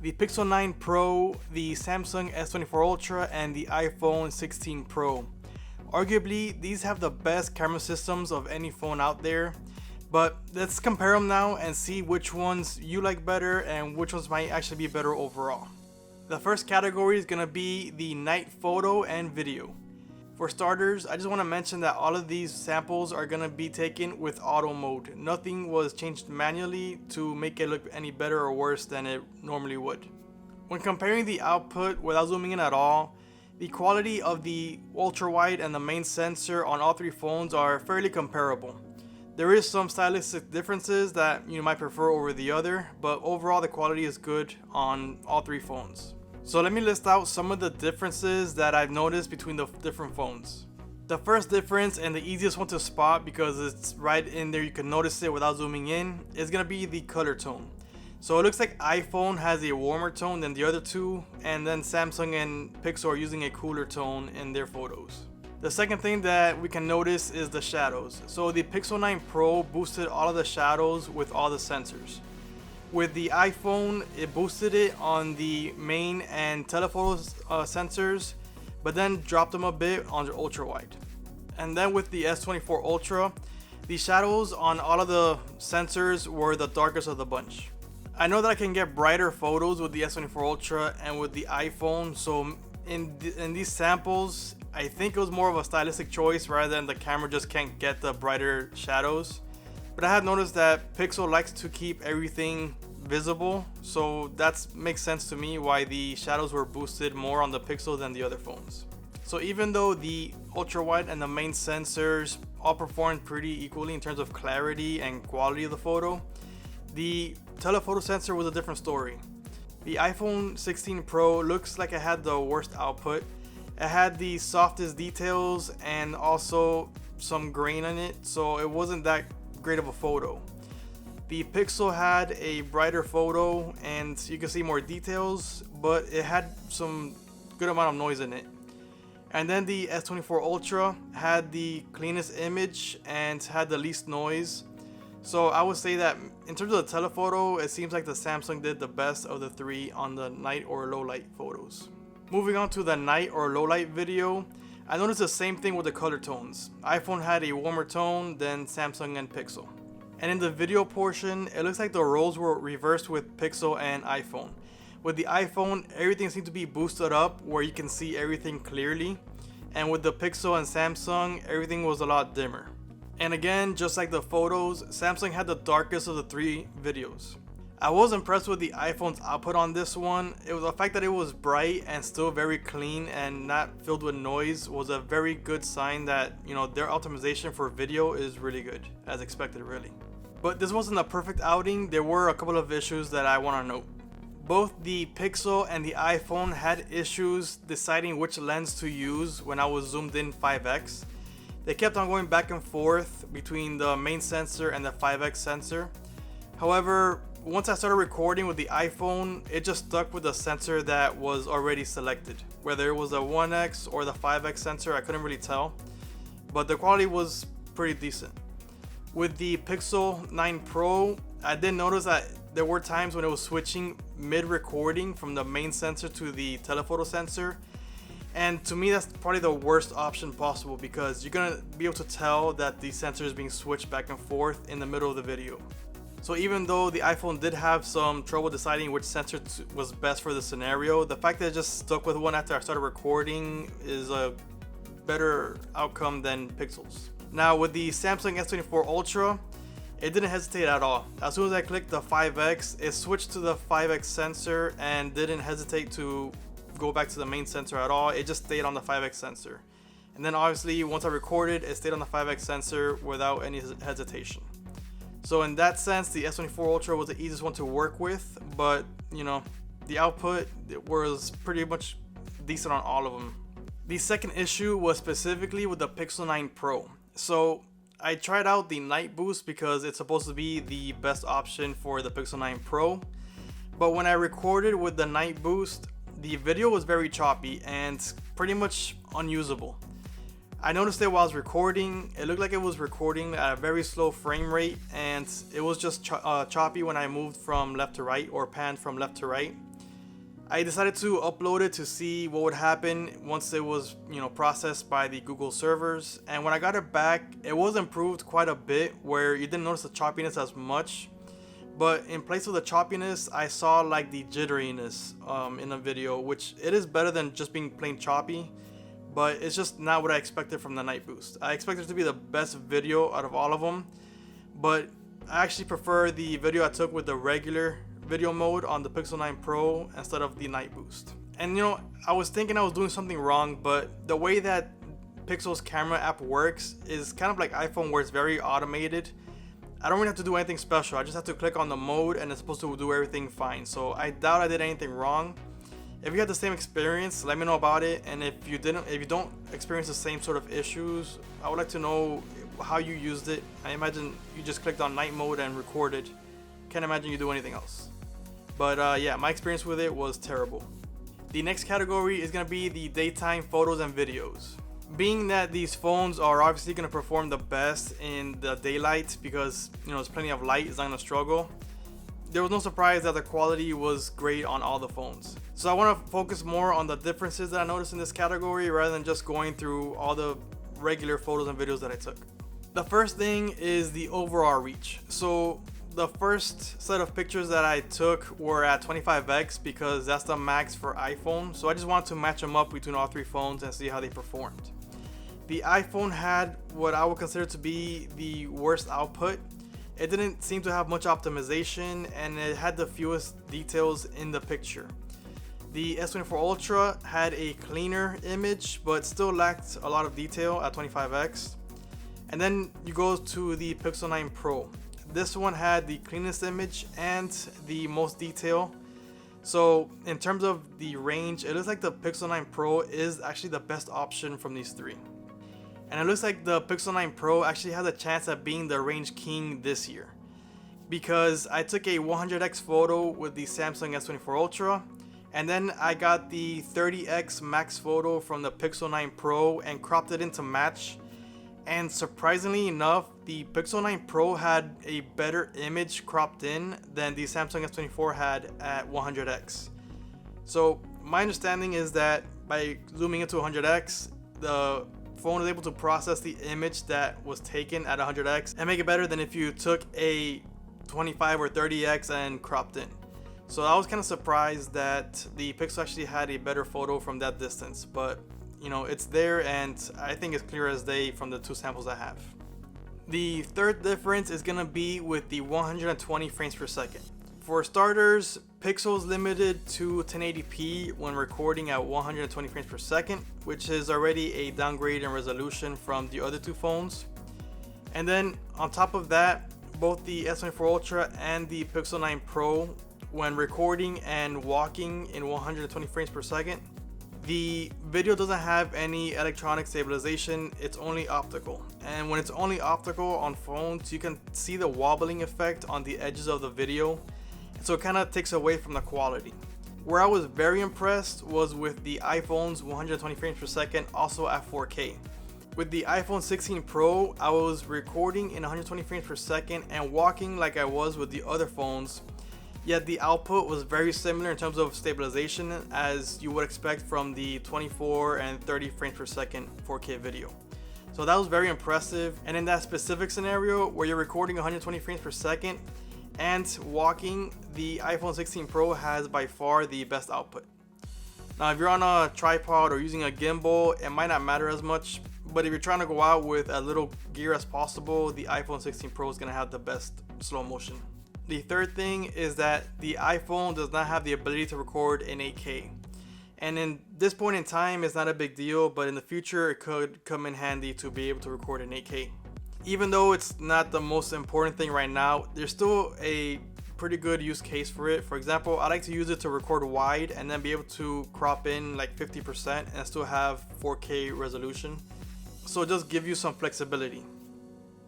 the Pixel 9 Pro, the Samsung S24 Ultra, and the iPhone 16 Pro. Arguably, these have the best camera systems of any phone out there, but let's compare them now and see which ones you like better and which ones might actually be better overall. The first category is going to be the night photo and video. For starters, I just want to mention that all of these samples are going to be taken with auto mode. Nothing was changed manually to make it look any better or worse than it normally would. When comparing the output without zooming in at all, the quality of the ultra wide and the main sensor on all three phones are fairly comparable. There is some stylistic differences that you might prefer over the other, but overall the quality is good on all three phones. So let me list out some of the differences that I've noticed between the different phones. The first difference, and the easiest one to spot because it's right in there, you can notice it without zooming in, is going to be the color tone. So it looks like iPhone has a warmer tone than the other two, and then Samsung and Pixel are using a cooler tone in their photos. The second thing that we can notice is the shadows. So the Pixel 9 Pro boosted all of the shadows with all the sensors. With the iPhone, it boosted it on the main and telephoto sensors, but then dropped them a bit on the ultra wide. And then with the S24 Ultra, the shadows on all of the sensors were the darkest of the bunch. I know that I can get brighter photos with the S24 Ultra and with the iPhone, so in these samples, I think it was more of a stylistic choice rather than the camera just can't get the brighter shadows. But I have noticed that Pixel likes to keep everything visible, so that makes sense to me why the shadows were boosted more on the Pixel than the other phones. So even though the ultra wide and the main sensors all performed pretty equally in terms of clarity and quality of the photo, the telephoto sensor was a different story. The iPhone 16 Pro looks like it had the worst output. It had the softest details and also some grain in it, so it wasn't that great of a photo. The Pixel had a brighter photo and you can see more details, but it had some good amount of noise in it. And then the S24 Ultra had the cleanest image and had the least noise. So I would say that in terms of the telephoto, it seems like the Samsung did the best of the three on the night or low light photos. Moving on to the night or low light video, I noticed the same thing with the color tones. iPhone had a warmer tone than Samsung and Pixel. And in the video portion, it looks like the roles were reversed with Pixel and iPhone. With the iPhone, everything seemed to be boosted up where you can see everything clearly. And with the Pixel and Samsung, everything was a lot dimmer. And again, just like the photos, Samsung had the darkest of the three videos. I was impressed with the iPhone's output on this one. It was the fact that it was bright and still very clean and not filled with noise was a very good sign that, their optimization for video is really good, as expected really. But this wasn't a perfect outing. There were a couple of issues that I want to note. Both the Pixel and the iPhone had issues deciding which lens to use when I was zoomed in 5x. They kept on going back and forth between the main sensor and the 5x sensor. However, once I started recording with the iPhone, it just stuck with the sensor that was already selected. Whether it was a 1x or the 5x sensor, I couldn't really tell, but the quality was pretty decent. With the Pixel 9 Pro, I did notice that there were times when it was switching mid-recording from the main sensor to the telephoto sensor. And to me, that's probably the worst option possible because you're gonna be able to tell that the sensor is being switched back and forth in the middle of the video. So even though the iPhone did have some trouble deciding which sensor was best for the scenario, the fact that it just stuck with one after I started recording is a better outcome than Pixel's. Now with the Samsung S24 Ultra, it didn't hesitate at all. As soon as I clicked the 5x, it switched to the 5x sensor and didn't hesitate to go back to the main sensor at all. It just stayed on the 5x sensor. And then obviously once I recorded, it stayed on the 5x sensor without any hesitation. So in that sense, the S24 Ultra was the easiest one to work with, but the output was pretty much decent on all of them. The second issue was specifically with the Pixel 9 Pro. So I tried out the night boost because it's supposed to be the best option for the Pixel 9 Pro. But when I recorded with the night boost, the video was very choppy and pretty much unusable. I noticed it while I was recording. It looked like it was recording at a very slow frame rate, and it was just choppy when I moved from left to right or panned from left to right. I decided to upload it to see what would happen once it was, processed by the Google servers. And when I got it back, it was improved quite a bit, where you didn't notice the choppiness as much. But in place of the choppiness, I saw like the jitteriness in the video, which it is better than just being plain choppy, but it's just not what I expected from the night boost. I expected it to be the best video out of all of them, but I actually prefer the video I took with the regular video mode on the Pixel 9 Pro instead of the night boost. And I was thinking I was doing something wrong, but the way that Pixel's camera app works is kind of like iPhone, where it's very automated. I don't really have to do anything special. I just have to click on the mode and it's supposed to do everything fine. So I doubt I did anything wrong. If you had the same experience, let me know about it. And if you don't experience the same sort of issues, I would like to know how you used it. I imagine you just clicked on night mode and recorded. Can't imagine you do anything else. But yeah, my experience with it was terrible. The next category is gonna be the daytime photos and videos. Being that these phones are obviously going to perform the best in the daylight because there's plenty of light, it's not going to struggle, there was no surprise that the quality was great on all the phones. So I want to focus more on the differences that I noticed in this category rather than just going through all the regular photos and videos that I took. The first thing is the overall reach. So the first set of pictures that I took were at 25x because that's the max for iPhone. So I just wanted to match them up between all three phones and see how they performed. The iPhone had what I would consider to be the worst output. It didn't seem to have much optimization and it had the fewest details in the picture. The S24 Ultra had a cleaner image but still lacked a lot of detail at 25x. And then you go to the Pixel 9 Pro. This one had the cleanest image and the most detail. So in terms of the range, it looks like the Pixel 9 Pro is actually the best option from these three. And it looks like the Pixel 9 Pro actually has a chance at being the range king this year, because I took a 100x photo with the Samsung S24 Ultra, and then I got the 30x max photo from the Pixel 9 Pro and cropped it into match. And surprisingly enough, the Pixel 9 Pro had a better image cropped in than the Samsung S24 had at 100x. So my understanding is that by zooming into 100x, the phone is able to process the image that was taken at 100x and make it better than if you took a 25 or 30x and cropped in. So I was kind of surprised that the Pixel actually had a better photo from that distance, but it's there and I think it's clear as day from the two samples I have. The third difference is gonna be with the 120 frames per second. For starters, Pixel is limited to 1080p when recording at 120 frames per second, which is already a downgrade in resolution from the other two phones. And then on top of that, both the S24 Ultra and the Pixel 9 Pro, when recording and walking in 120 frames per second, the video doesn't have any electronic stabilization, it's only optical. And when it's only optical on phones, you can see the wobbling effect on the edges of the video. So it kind of takes away from the quality. Where I was very impressed was with the iPhone's 120 frames per second, also at 4K. With the iPhone 16 Pro, I was recording in 120 frames per second and walking like I was with the other phones. Yet the output was very similar in terms of stabilization as you would expect from the 24 and 30 frames per second 4K video. So that was very impressive. And in that specific scenario where you're recording 120 frames per second and walking, the iPhone 16 Pro has by far the best output. Now if you're on a tripod or using a gimbal, it might not matter as much, but if you're trying to go out with as little gear as possible, the iPhone 16 Pro is going to have the best slow motion. The third thing is that the iPhone does not have the ability to record in 8K. And in this point in time, it's not a big deal, but in the future, it could come in handy to be able to record in 8K. Even though it's not the most important thing right now, there's still a pretty good use case for it. For example, I like to use it to record wide and then be able to crop in like 50% and still have 4K resolution. So just give you some flexibility.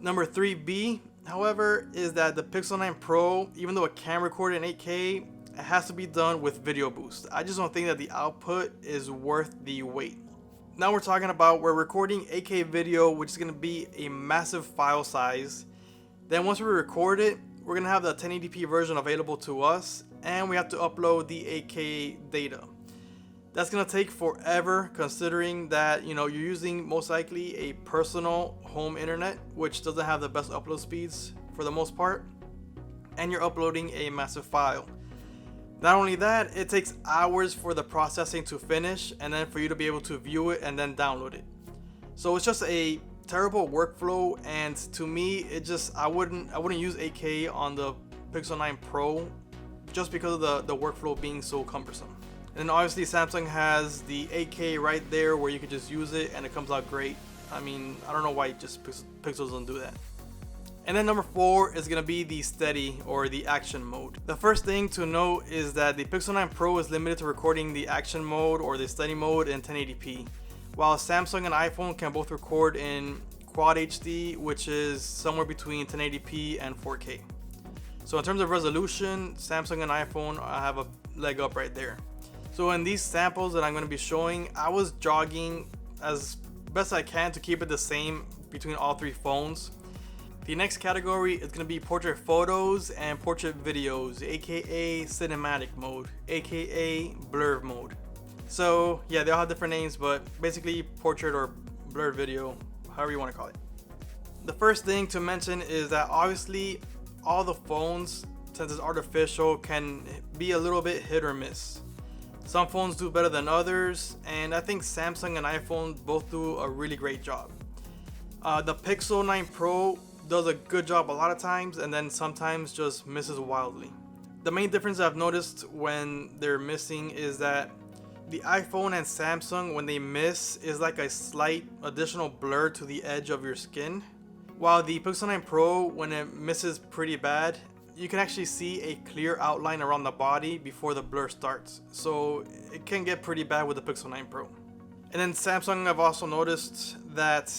Number 3B, however, is that the Pixel 9 Pro, even though it can record in 8K, it has to be done with video boost. I just don't think that the output is worth the wait. Now we're talking about we're recording 8K video, which is going to be a massive file size. Then once we record it, we're going to have the 1080p version available to us. and we have to upload the 8K data. That's gonna take forever, considering that you're using most likely a personal home internet, which doesn't have the best upload speeds for the most part, and you're uploading a massive file. Not only that, it takes hours for the processing to finish, and then for you to be able to view it and then download it. So it's just a terrible workflow, and to me, I wouldn't use 8K on the Pixel 9 Pro just because of the workflow being so cumbersome. And obviously Samsung has the 8K right there where you can just use it and it comes out great. I mean, I don't know why just Pixels don't do that. And then number 4 is going to be the steady or the action mode. The first thing to note is that the Pixel 9 Pro is limited to recording the action mode or the steady mode in 1080p, while Samsung and iPhone can both record in Quad HD, which is somewhere between 1080p and 4K. So in terms of resolution, Samsung and iPhone have a leg up right there. So in these samples that I'm going to be showing, I was jogging as best I can to keep it the same between all 3 phones. The next category is going to be portrait photos and portrait videos, aka cinematic mode, aka blur mode. So yeah, they all have different names, but basically portrait or blurred video, however you want to call it. The first thing to mention is that obviously all the phones, since it's artificial, can be a little bit hit or miss. Some phones do better than others, and I think Samsung and iPhone both do a really great job. The Pixel 9 Pro does a good job a lot of times, and then sometimes just misses wildly. The main difference I've noticed when they're missing is that the iPhone and Samsung, when they miss, is like a slight additional blur to the edge of your skin, while the Pixel 9 Pro, when it misses pretty bad, you can actually see a clear outline around the body before the blur starts. So it can get pretty bad with the Pixel 9 Pro. And then Samsung, I've also noticed that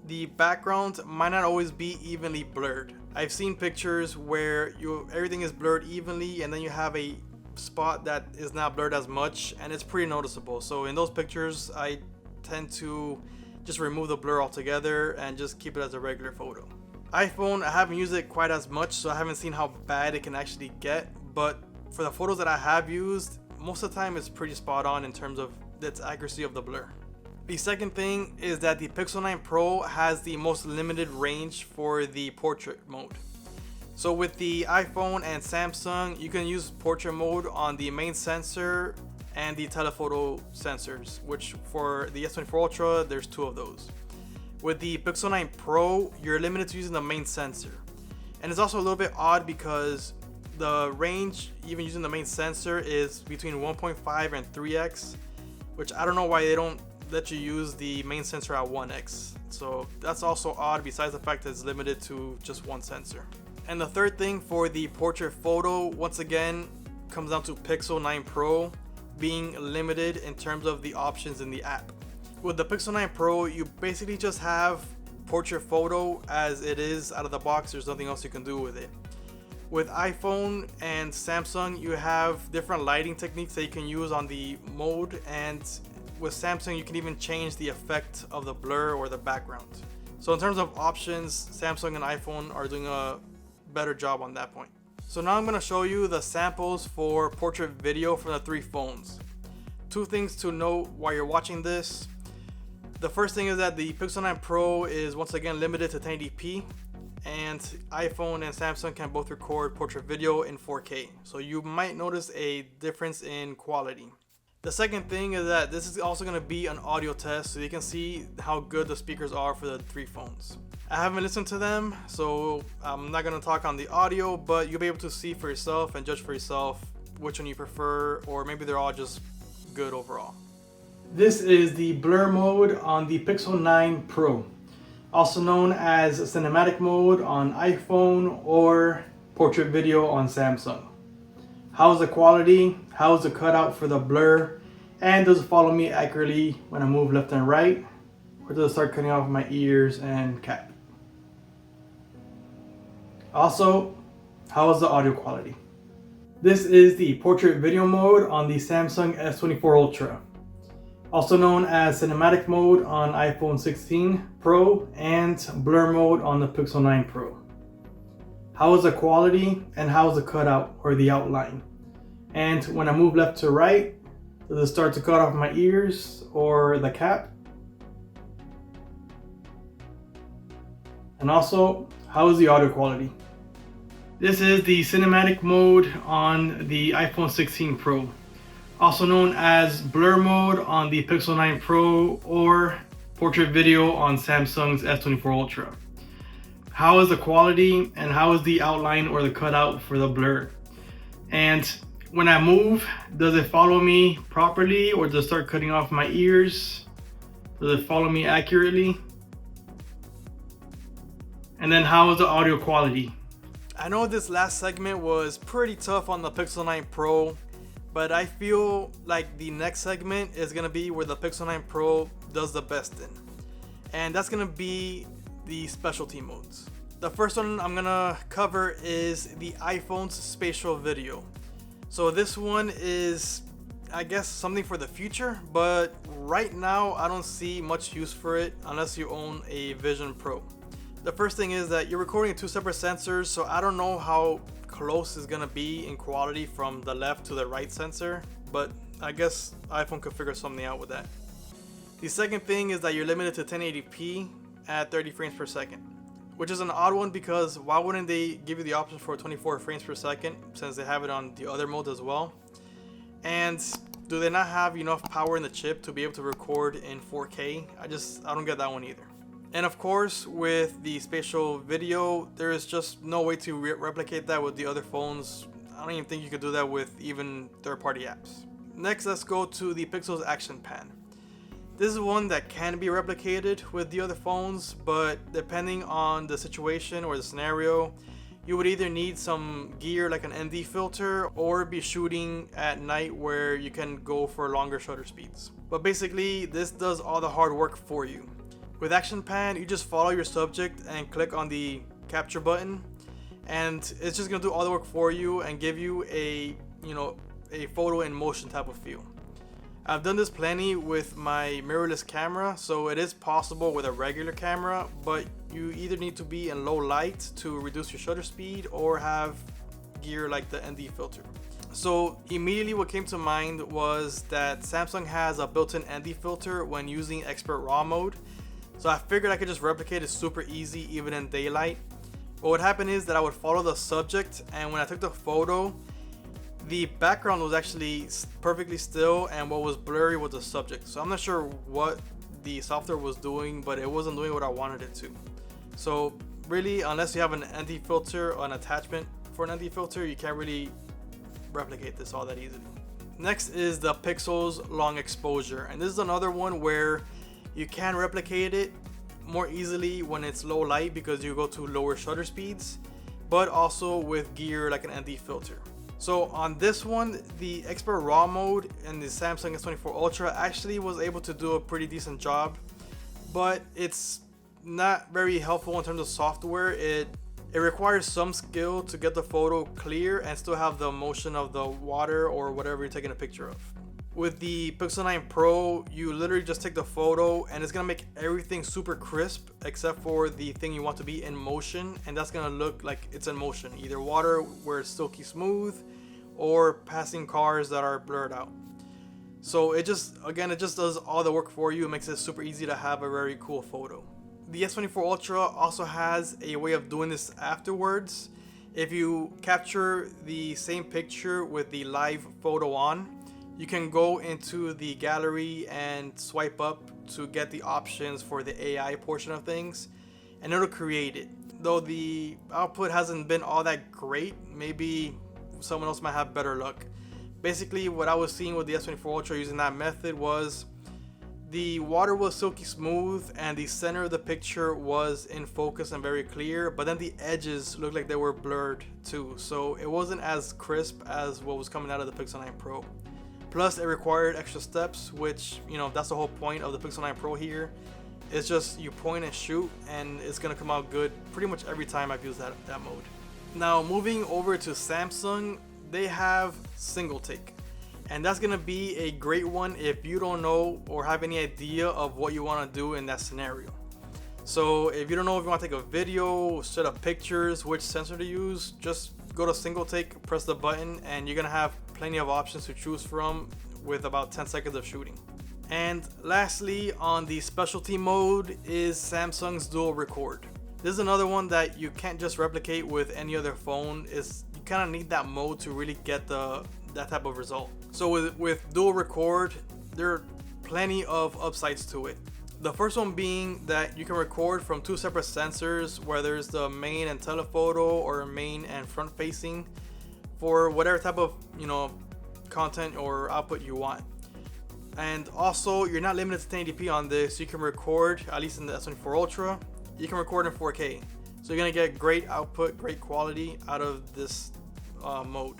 the background might not always be evenly blurred. I've seen pictures where everything is blurred evenly, and then you have a spot that is not blurred as much, and it's pretty noticeable. So in those pictures, I tend to just remove the blur altogether and just keep it as a regular photo. iPhone, I haven't used it quite as much, so I haven't seen how bad it can actually get, but for the photos that I have used, most of the time it's pretty spot on in terms of its accuracy of the blur. The second thing is that the Pixel 9 Pro has the most limited range for the portrait mode. So with the iPhone and Samsung, you can use portrait mode on the main sensor and the telephoto sensors, which for the S24 Ultra, there's 2 of those. With the Pixel 9 Pro, you're limited to using the main sensor. And it's also a little bit odd because the range, even using the main sensor, is between 1.5 and 3x, which I don't know why they don't let you use the main sensor at 1x. So that's also odd, besides the fact that it's limited to just one sensor. And the third thing for the portrait photo, once again, comes down to Pixel 9 Pro being limited in terms of the options in the app. With the Pixel 9 Pro, you basically just have portrait photo as it is out of the box. There's nothing else you can do with it. With iPhone and Samsung, you have different lighting techniques that you can use on the mode, and with Samsung you can even change the effect of the blur or the background. So in terms of options, Samsung and iPhone are doing a better job on that point. So now I'm going to show you the samples for portrait video from the 3 phones. 2 things to note while you're watching this. The first thing is that the Pixel 9 Pro is once again limited to 1080p, and iPhone and Samsung can both record portrait video in 4K. So you might notice a difference in quality. The second thing is that this is also going to be an audio test, so you can see how good the speakers are for the 3 phones. I haven't listened to them, so I'm not going to talk on the audio, but you'll be able to see for yourself and judge for yourself which one you prefer, or maybe they're all just good overall. This is the blur mode on the Pixel 9 Pro, also known as cinematic mode on iPhone or portrait video on Samsung. How's the quality? How's the cutout for the blur? And does it follow me accurately when I move left and right? Or does it start cutting off my ears and cap? Also, how is the audio quality? This is the portrait video mode on the Samsung S24 Ultra, also known as cinematic mode on iPhone 16 Pro and blur mode on the Pixel 9 Pro. How is the quality and how is the cutout or the outline? And when I move left to right, does it start to cut off my ears or the cap? And also, how is the audio quality? This is the cinematic mode on the iPhone 16 Pro, also known as blur mode on the Pixel 9 Pro or portrait video on Samsung's S24 Ultra. How is the quality and how is the outline or the cutout for the blur? And when I move, does it follow me properly or does it start cutting off my ears? Does it follow me accurately? And then how is the audio quality? I know this last segment was pretty tough on the Pixel 9 Pro, but I feel like the next segment is gonna be where the Pixel 9 Pro does the best in. And that's gonna be the specialty modes. The first one I'm gonna cover is the iPhone's spatial video. So this one is, I guess, something for the future, but right now I don't see much use for it unless you own a Vision Pro. The first thing is that you're recording two separate sensors, so I don't know how close it's gonna be in quality from the left to the right sensor, but I guess iPhone could figure something out with that. The second thing is that you're limited to 1080p at 30 frames per second, which is an odd one because why wouldn't they give you the option for 24 frames per second since they have it on the other modes as well? And do they not have enough power in the chip to be able to record in 4K? I don't get that one either. And of course, with the spatial video, there is just no way to replicate that with the other phones. I don't even think you could do that with even third-party apps. Next, let's go to the Pixel's Action Pan. This is one that can be replicated with the other phones, but depending on the situation or the scenario, you would either need some gear like an ND filter or be shooting at night where you can go for longer shutter speeds. But basically, this does all the hard work for you. With Action Pan, you just follow your subject and click on the capture button, and it's just gonna do all the work for you and give you a photo in motion type of feel. I've done this plenty with my mirrorless camera, so it is possible with a regular camera, but you either need to be in low light to reduce your shutter speed or have gear like the ND filter. So immediately what came to mind was that Samsung has a built-in ND filter when using expert RAW mode. So I figured I could just replicate it super easy even in daylight. But what happened is that I would follow the subject, and when I took the photo, the background was actually perfectly still and what was blurry was the subject. So I'm not sure what the software was doing, but it wasn't doing what I wanted it to. So really, unless you have an ND filter or an attachment for an ND filter, you can't really replicate this all that easily. Next is the Pixel's long exposure, and this is another one where you can replicate it more easily when it's low light because you go to lower shutter speeds, but also with gear like an ND filter. So on this one, the expert RAW mode in the Samsung S24 Ultra actually was able to do a pretty decent job, but it's not very helpful in terms of software. It requires some skill to get the photo clear and still have the motion of the water or whatever you're taking a picture of. With the Pixel 9 Pro, you literally just take the photo and it's gonna make everything super crisp except for the thing you want to be in motion, and that's gonna look like it's in motion, either water where it's silky smooth or passing cars that are blurred out. So it just does all the work for you. It makes it super easy to have a very cool photo. The S24 Ultra also has a way of doing this afterwards. If you capture the same picture with the live photo on, you can go into the gallery and swipe up to get the options for the AI portion of things, and it'll create it. Though the output hasn't been all that great, maybe someone else might have better luck. Basically, what I was seeing with the S24 Ultra using that method was the water was silky smooth and the center of the picture was in focus and very clear, but then the edges looked like they were blurred too, so it wasn't as crisp as what was coming out of the Pixel 9 Pro. Plus, it required extra steps, which, that's the whole point of the Pixel 9 Pro here. It's just you point and shoot, and it's gonna come out good pretty much every time I've used that mode. Now, moving over to Samsung, they have single take. And that's gonna be a great one if you don't know or have any idea of what you wanna do in that scenario. So if you don't know if you wanna take a video, set up pictures, which sensor to use, just go to single take, press the button, and you're gonna have plenty of options to choose from with about 10 seconds of shooting. And lastly, on the specialty mode is Samsung's dual record. This is another one that you can't just replicate with any other phone. You kind of need that mode to really get that type of result. So with dual record, there are plenty of upsides to it. The first one being that you can record from two separate sensors, whether it's the main and telephoto or main and front facing, for whatever type of content or output you want. And also, you're not limited to 1080p on this. You can record, at least in the S24 Ultra, you can record in 4K. So you're gonna get great output, great quality out of this mode.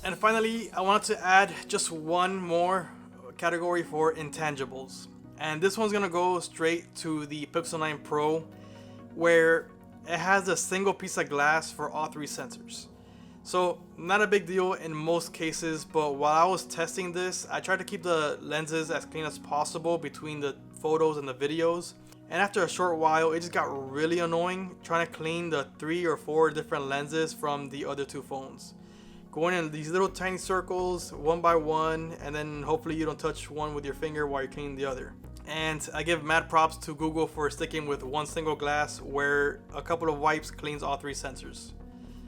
And finally, I wanted to add just one more category for intangibles. And this one's gonna go straight to the Pixel 9 Pro, where it has a single piece of glass for all three sensors. So not a big deal in most cases, but while I was testing this, I tried to keep the lenses as clean as possible between the photos and the videos. And after a short while, it just got really annoying trying to clean the 3 or 4 different lenses from the other two phones. Going in these little tiny circles, one by one, and then hopefully you don't touch one with your finger while you're cleaning the other. And I give mad props to Google for sticking with one single glass where a couple of wipes cleans all three sensors.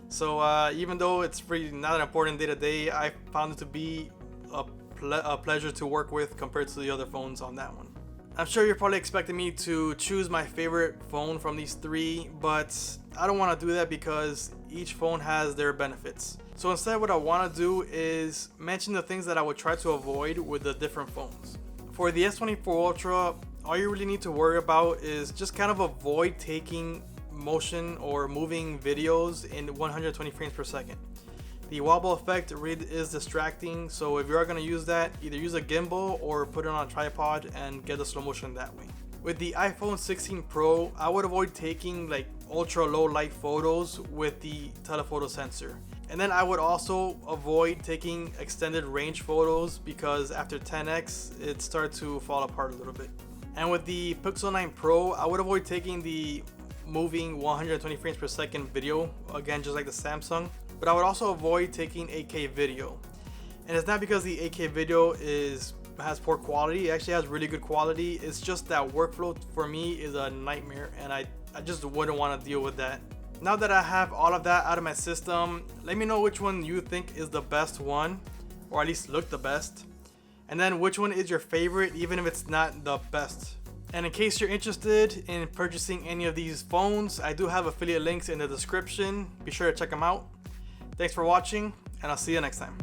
So even though it's really not an important day to day, I found it to be a pleasure to work with compared to the other phones on that one. I'm sure you're probably expecting me to choose my favorite phone from these three, but I don't want to do that because each phone has their benefits. So instead, what I want to do is mention the things that I would try to avoid with the different phones. For the S24 Ultra, all you really need to worry about is just kind of avoid taking motion or moving videos in 120 frames per second. The wobble effect really is distracting, so if you are going to use that, either use a gimbal or put it on a tripod and get the slow motion that way. With the iPhone 16 Pro, I would avoid taking like ultra low light photos with the telephoto sensor. And then I would also avoid taking extended range photos because after 10x it started to fall apart a little bit. And with the Pixel 9 Pro, I would avoid taking the moving 120 frames per second video, again just like the Samsung, but I would also avoid taking 8K video. And it's not because the 8K video has poor quality. It actually has really good quality. It's just that workflow for me is a nightmare, and I just wouldn't want to deal with that. Now that I have all of that out of my system, let me know which one you think is the best one, or at least look the best, and then which one is your favorite, even if it's not the best. And in case you're interested in purchasing any of these phones, I do have affiliate links in the description. Be sure to check them out. Thanks for watching, and I'll see you next time.